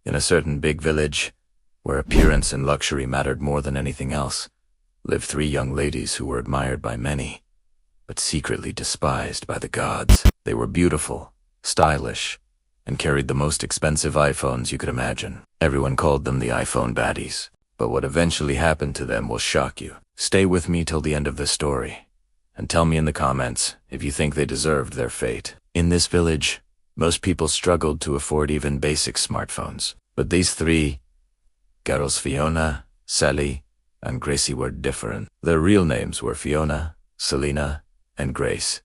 In a certain big village, where appearance and luxury mattered more than anything else, lived three young ladies who were admired by many, but secretly despised by the gods. They were beautiful, stylish, and carried the most expensive iPhones you could imagine. Everyone called them the iPhoneBaddies. But what eventually happened to them will shock you. Stay with me till the end of this story, and tell me in the comments if you think they deserved their fate. In this village, most people struggled to afford even basic smartphones. But these three girls, Fiona, Sally, and Gracie, were different. Their real names were Fiona, Selena, and Grace.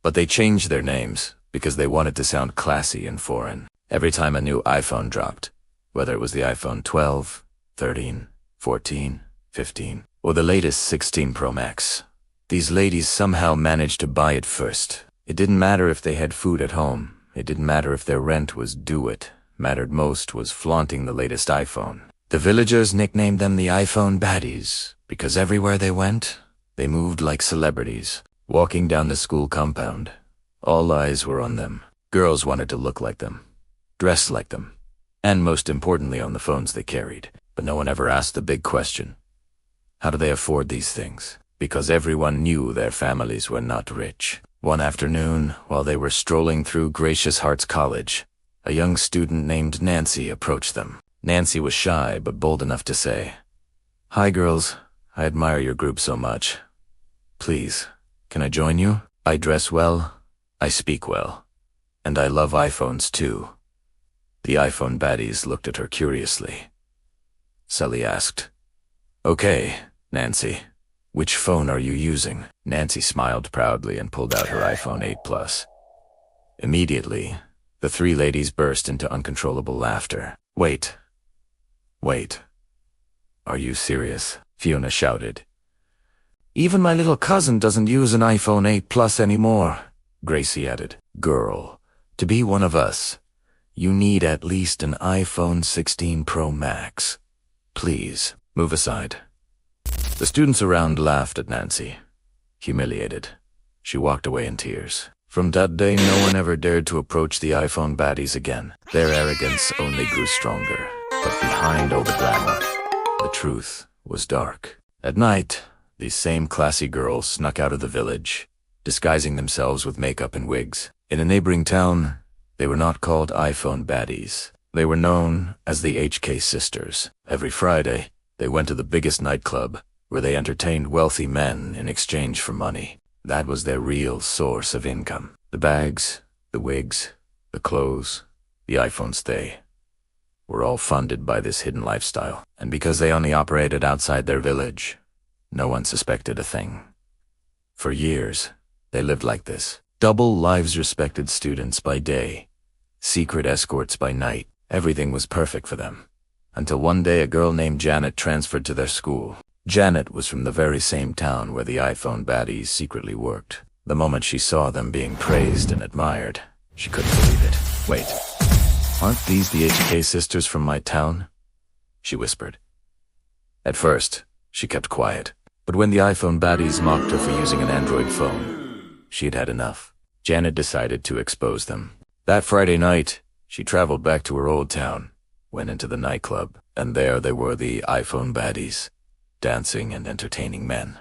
But they changed their names because they wanted to sound classy and foreign. Every time a new iPhone dropped, whether it was the iPhone 12, 13, 14, 15, or the latest 16 Pro Max, these ladies somehow managed to buy it first. It didn't matter if they had food at home. It didn't matter if their rent was due. It mattered most was flaunting the latest iPhone. The villagers nicknamed them the iPhoneBaddies because everywhere they went, they moved like celebrities. Walking down the school compound, all eyes were on them. Girls wanted to look like them, dress like them, and most importantly on the phones they carried. But no one ever asked the big question. How do they afford these things? Because everyone knew their families were not rich. One afternoon, while they were strolling through Gracious Hearts College, a young student named Nancy approached them. Nancy was shy but bold enough to say, "Hi girls, I admire your group so much. Please, can I join you? I dress well, I speak well, and I love iPhones too." The iPhoneBaddies looked at her curiously. Sally asked, "Okay, Nancy, which phone are you using?" Nancy smiled proudly and pulled out her iPhone 8 Plus. Immediately, the three ladies burst into uncontrollable laughter. Wait. Are you serious?" Fiona shouted. "Even my little cousin doesn't use an iPhone 8 Plus anymore," Gracie added. "Girl, to be one of us, you need at least an iPhone 16 Pro Max. Please, move aside." The students around laughed at Nancy. Humiliated, she walked away in tears. From that day, no one ever dared to approach the iPhoneBaddies again. Their arrogance only grew stronger. But behind all the glamour, the truth was dark. At night, these same classy girls snuck out of the village, disguising themselves with makeup and wigs. In a neighboring town, they were not called iPhoneBaddies. They were known as the HK Sisters. Every Friday, they went to the biggest nightclub, where they entertained wealthy men in exchange for money. That was their real source of income. The bags, the wigs, the clothes, the iPhones, they were all funded by this hidden lifestyle. And because they only operated outside their village, no one suspected a thing. For years, they lived like this. Double lives, respected students by day, secret escorts by night. Everything was perfect for them. Until one day a girl named Janet transferred to their school. Janet was from the very same town where the iPhoneBaddies secretly worked. The moment she saw them being praised and admired, she couldn't believe it. "Wait, aren't these the HK sisters from my town?" she whispered. At first, she kept quiet, but when the iPhoneBaddies mocked her for using an Android phone, she'd had enough. Janet decided to expose them. That Friday night, she traveled back to her old town, went into the nightclub, and there they were, the iPhoneBaddies, dancing and entertaining men.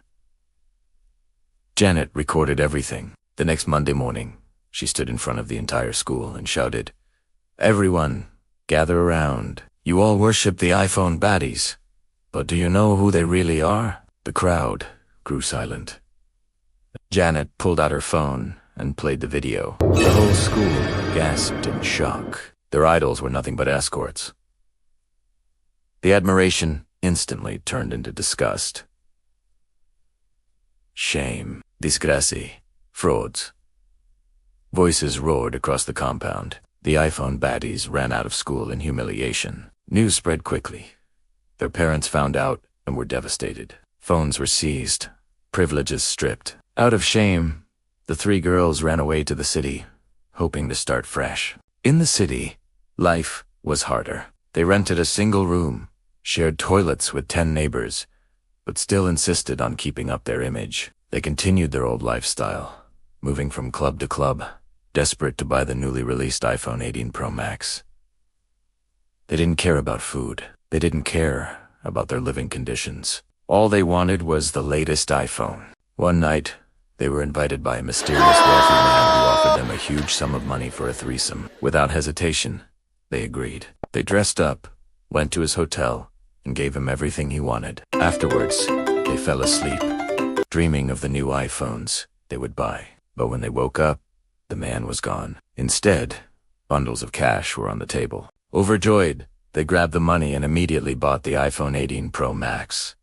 Janet recorded everything. The next Monday morning, she stood in front of the entire school and shouted, "Everyone, gather around. You all worship the iPhoneBaddies, but do you know who they really are?" The crowd grew silent. Janet pulled out her phone and played the video. The whole school gasped in shock. Their idols were nothing but escorts. The admiration instantly turned into disgust. Shame, disgrace, frauds. Voices roared across the compound. The iPhoneBaddies ran out of school in humiliation. News spread quickly. Their parents found out and were devastated. Phones were seized, privileges stripped. Out of shame, the three girls ran away to the city, hoping to start fresh. In the city, life was harder. They rented a single room, shared toilets with 10 neighbors, but still insisted on keeping up their image. They continued their old lifestyle, moving from club to club, desperate to buy the newly released iPhone 18 Pro Max. They didn't care about food. They didn't care about their living conditions. All they wanted was the latest iPhone. One night, they were invited by a mysterious wealthy man who offered them a huge sum of money for a threesome. Without hesitation, they agreed. They dressed up, went to his hotel, and gave him everything he wanted. Afterwards, they fell asleep, dreaming of the new iPhones they would buy. But when they woke up, the man was gone. Instead, bundles of cash were on the table. Overjoyed, they grabbed the money and immediately bought the iPhone 18 Pro Max.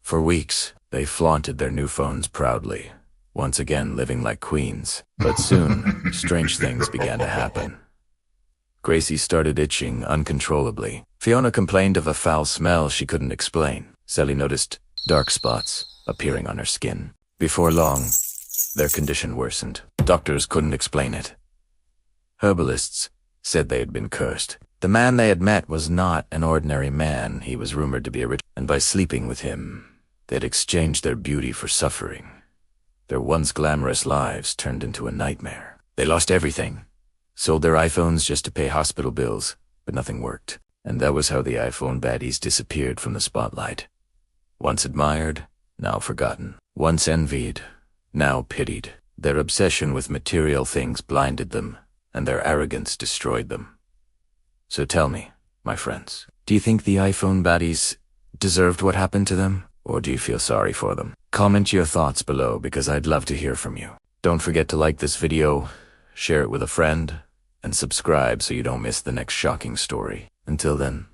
For weeks, they flaunted their new phones proudly, once again living like queens. But soon, strange things began to happen. Gracie started itching uncontrollably. Fiona complained of a foul smell she couldn't explain. Sally noticed dark spots appearing on her skin. Before long, their condition worsened. Doctors couldn't explain it. Herbalists said they had been cursed. The man they had met was not an ordinary man. He was rumored to be a rich, and by sleeping with him, they had exchanged their beauty for suffering. Their once glamorous lives turned into a nightmare. They lost everything. Sold their iPhones just to pay hospital bills, but nothing worked. And that was how the iPhoneBaddies disappeared from the spotlight. Once admired, now forgotten. Once envied, now pitied. Their obsession with material things blinded them, and their arrogance destroyed them. So tell me, my friends, do you think the iPhoneBaddies deserved what happened to them? Or do you feel sorry for them? Comment your thoughts below because I'd love to hear from you. Don't forget to like this video, share it with a friend, and subscribe so you don't miss the next shocking story. Until then,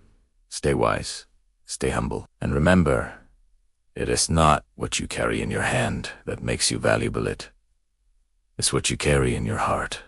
stay wise, stay humble, and remember, it is not what you carry in your hand that makes you valuable. It's what you carry in your heart.